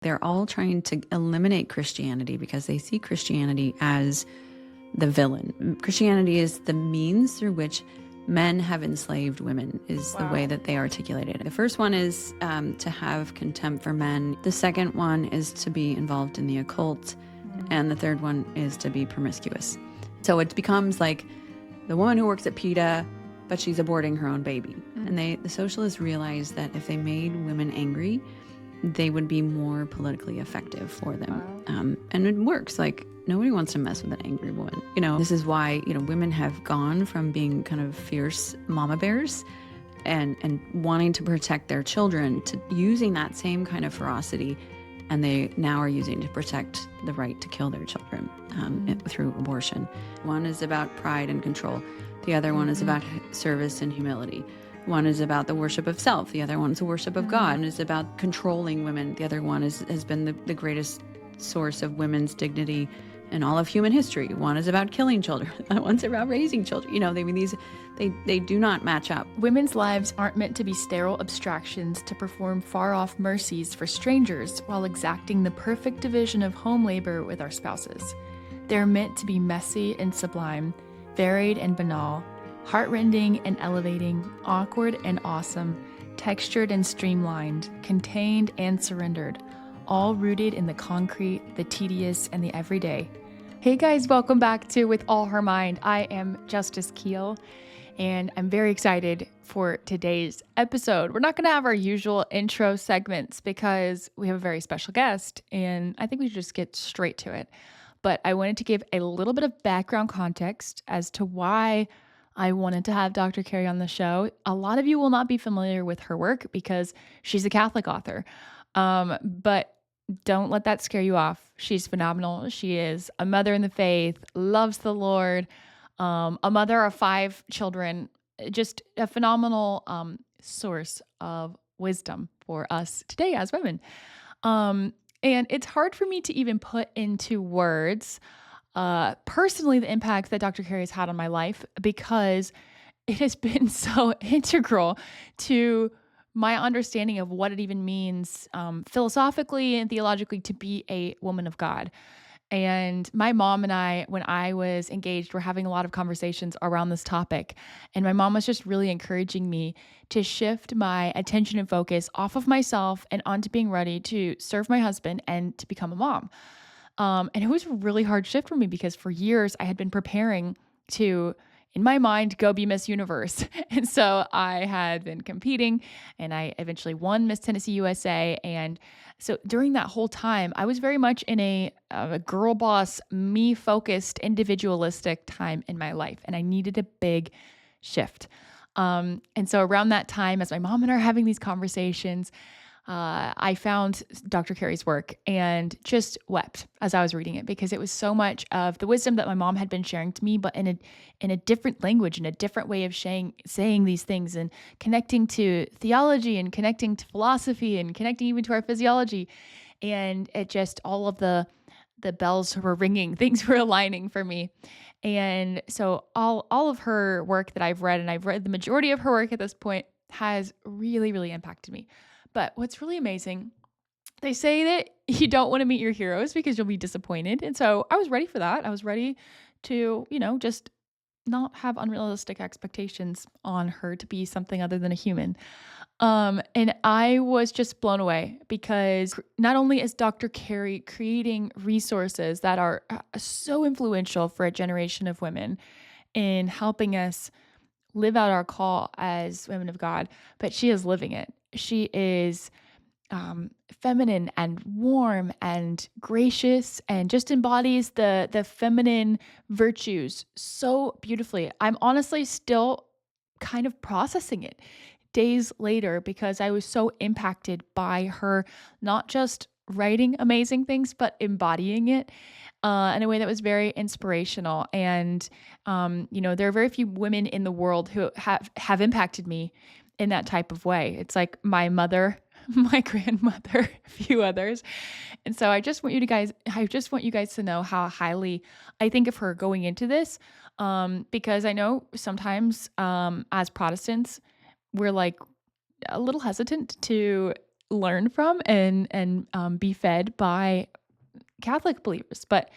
they're all trying to eliminate Christianity because they see Christianity as the villain. Christianity is the means through which men have enslaved women, is the way that they articulate it. The first one is to have contempt for men. The second one is to be involved in the occult. And the third one is to be promiscuous. So it becomes like the woman who works at PETA, but she's aborting her own baby. And the socialists realized that if they made women angry, they would be more politically effective for them. And it works. Like, nobody wants to mess with an angry woman. This is why, women have gone from being kind of fierce mama bears and wanting to protect their children to using that same kind of ferocity. And they now are using to protect the right to kill their children through abortion. One is about pride and control. The other one is about service and humility. One is about the worship of self. The other one is the worship of God and is about controlling women. The other one has been the greatest source of women's dignity in all of human history. One is about killing children. One's about raising children. They do not match up. Women's lives aren't meant to be sterile abstractions to perform far-off mercies for strangers while exacting the perfect division of home labor with our spouses. They're meant to be messy and sublime, varied and banal, heartrending and elevating, awkward and awesome, textured and streamlined, contained and surrendered, all rooted in the concrete, the tedious, and the everyday. Hey guys, welcome back to With All Her Mind. I am Justice Keel, and I'm very excited for today's episode. We're not going to have our usual intro segments because we have a very special guest, and I think we should just get straight to it. But I wanted to give a little bit of background context as to why I wanted to have Dr. Carrie on the show. A lot of you will not be familiar with her work because she's a Catholic author. But don't let that scare you off. She's phenomenal. She is a mother in the faith, loves the Lord, a mother of 5 children, just a phenomenal source of wisdom for us today as women. And it's hard for me to even put into words personally the impact that Dr. Carrie has had on my life because it has been so integral to my understanding of what it even means philosophically and theologically to be a woman of God. And my mom and I, when I was engaged, were having a lot of conversations around this topic. And my mom was just really encouraging me to shift my attention and focus off of myself and onto being ready to serve my husband and to become a mom. And it was a really hard shift for me because for years I had been preparing to, in my mind, go be Miss Universe. And so I had been competing and I eventually won Miss Tennessee USA. And so during that whole time, I was very much in a girl boss, me focused, individualistic time in my life. And I needed a big shift. And so around that time, as my mom and I are having these conversations, I found Dr. Carrie's work and just wept as I was reading it because it was so much of the wisdom that my mom had been sharing to me, but in a different language, in a different way of saying these things and connecting to theology and connecting to philosophy and connecting even to our physiology. And it just, all of the bells were ringing, things were aligning for me. And so all of her work that I've read, and I've read the majority of her work at this point, has really, really impacted me. But what's really amazing, they say that you don't want to meet your heroes because you'll be disappointed. And so I was ready for that. I was ready to, just not have unrealistic expectations on her to be something other than a human. And I was just blown away because not only is Dr. Carrie creating resources that are so influential for a generation of women in helping us live out our call as women of God, but she is living it. She is feminine and warm and gracious and just embodies the feminine virtues so beautifully. I'm honestly still kind of processing it days later because I was so impacted by her not just writing amazing things, but embodying it in a way that was very inspirational. And, there are very few women in the world who have impacted me in that type of way. It's like my mother, my grandmother, a few others. And so I just want you guys to know how highly I think of her going into this. Because I know sometimes, as Protestants, we're like a little hesitant to learn from and be fed by Catholic believers. But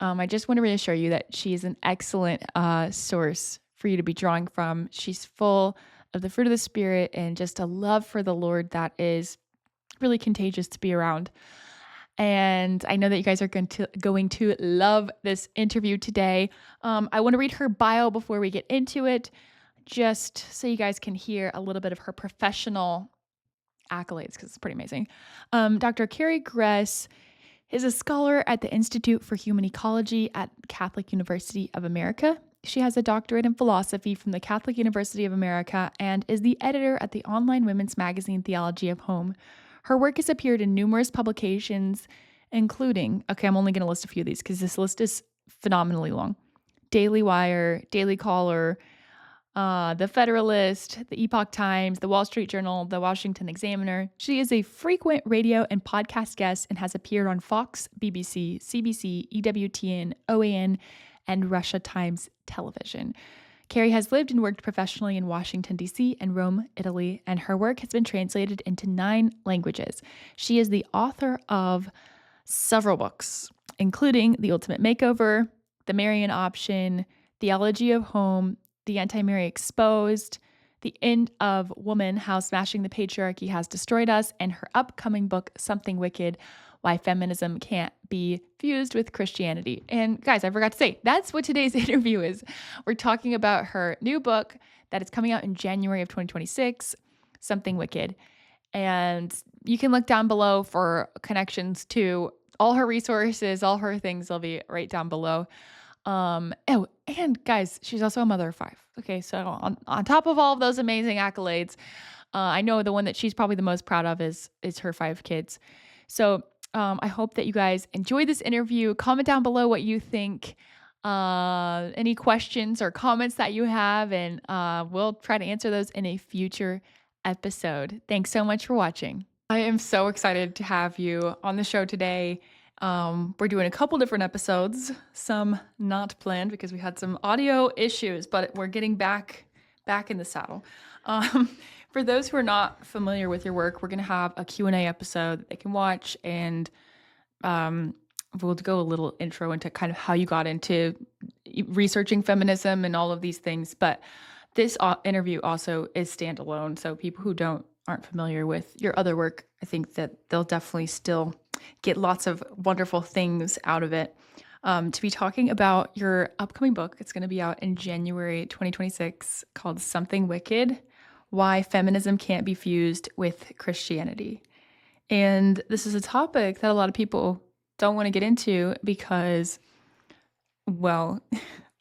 I just want to reassure you that she is an excellent source for you to be drawing from. She's full of the fruit of the Spirit and just a love for the Lord that is really contagious to be around. And I know that you guys are going to love this interview today. I want to read her bio before we get into it, just so you guys can hear a little bit of her professional accolades, because it's pretty amazing. Dr. Carrie Gress is a scholar at the Institute for Human Ecology at Catholic University of America. She has a doctorate in philosophy from the Catholic University of America and is the editor at the online women's magazine Theology of Home. Her work has appeared in numerous publications, including, I'm only going to list a few of these because this list is phenomenally long. Daily Wire, Daily Caller, The Federalist, the Epoch Times, the Wall Street Journal, the Washington Examiner. She is a frequent radio and podcast guest and has appeared on Fox, BBC, CBC, EWTN, OAN, and Russia Times Television. Carrie has lived and worked professionally in Washington, D.C. and Rome, Italy, and her work has been translated into 9 languages. She is the author of several books, including The Ultimate Makeover, The Marian Option, Theology of Home, The Anti-Mary Exposed, The End of Woman, How Smashing the Patriarchy Has Destroyed Us, and her upcoming book, Something Wicked, Why Feminism Can't Be Fused with Christianity. And guys, I forgot to say, that's what today's interview is. We're talking about her new book that is coming out in January of 2026, Something Wicked. And you can look down below for connections to all her resources, all her things will be right down below. And guys, she's also a mother of 5. Okay, so on top of all of those amazing accolades, I know the one that she's probably the most proud of is her 5 kids. So I hope that you guys enjoyed this interview. Comment down below what you think, any questions or comments that you have, and we'll try to answer those in a future episode. Thanks so much for watching. I am so excited to have you on the show today. We're doing a couple different episodes, some not planned because we had some audio issues, but we're getting back in the saddle. For those who are not familiar with your work, we're going to have a Q&A episode that they can watch, and we'll go a little intro into kind of how you got into researching feminism and all of these things. But this interview also is standalone, so people who aren't familiar with your other work, I think that they'll definitely still get lots of wonderful things out of it. To be talking about your upcoming book, it's going to be out in January 2026, called Something Wicked, Why Feminism Can't Be Fused with Christianity. And this is a topic that a lot of people don't want to get into because, well,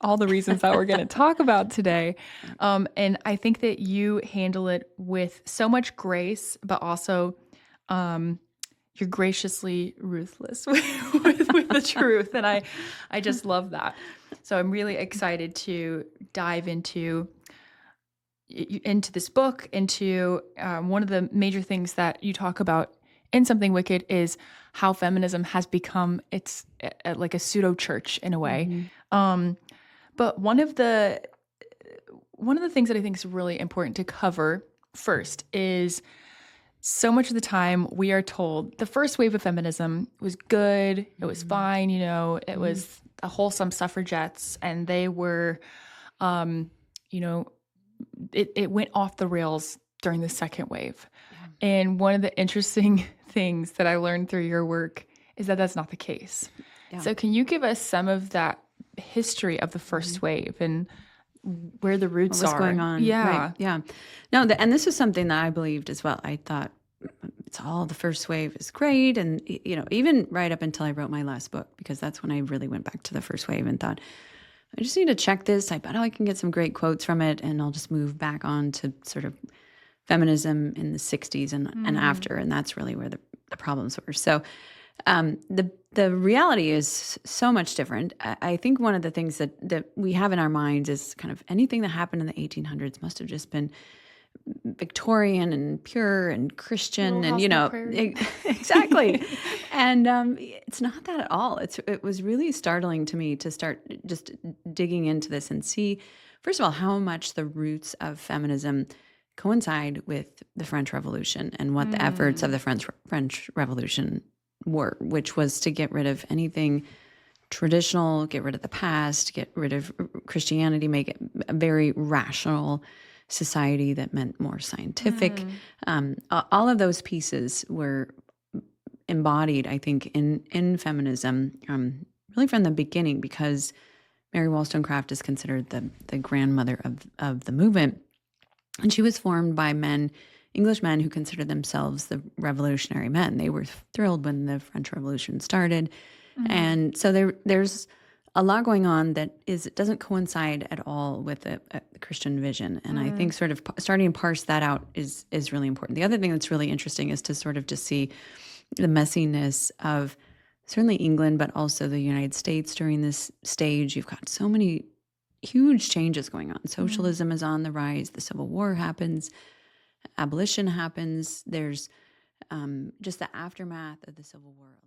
all the reasons that we're going to talk about today. And I think that you handle it with so much grace, but also you're graciously ruthless with the truth. And I just love that. So I'm really excited to dive into this book, into one of the major things that you talk about in Something Wicked is how feminism has become like a pseudo church in a way. Mm-hmm. But one of the things that I think is really important to cover first is so much of the time we are told the first wave of feminism was good, it was fine, it was the wholesome suffragettes, and they were, it went off the rails during the second wave. Yeah. And one of the interesting things that I learned through your work is that that's not the case. Yeah. So can you give us some of that history of the first wave and where the roots What's are? going on? Yeah. Right. Yeah. No, and this was something that I believed as well. I thought it's all the first wave is great. And, even right up until I wrote my last book, because that's when I really went back to the first wave and thought, I just need to check this. I bet I can get some great quotes from it, and I'll just move back on to sort of feminism in the 60s and after. And that's really where the problems were. So the reality is so much different. I think one of the things that we have in our minds is kind of anything that happened in the 1800s must have just been Victorian and pure and Christian, and exactly. And it's not that at all. It was really startling to me to start just digging into this and see, first of all, how much the roots of feminism coincide with the French Revolution and what the efforts of the French Revolution were, which was to get rid of anything traditional, get rid of the past, get rid of Christianity, make it a very rational society that meant more scientific. All of those pieces were embodied, I think, in feminism really from the beginning, because Mary Wollstonecraft is considered the grandmother of the movement. And she was formed by men, English men who considered themselves the revolutionary men. They were thrilled when the French Revolution started. And so there's a lot going on that doesn't coincide at all with a Christian vision. And I think sort of starting to parse that out is really important. The other thing that's really interesting is to sort of just see the messiness of certainly England, but also the United States during this stage. You've got so many huge changes going on. Socialism is on the rise. The Civil War happens. Abolition happens. There's just the aftermath of the Civil War.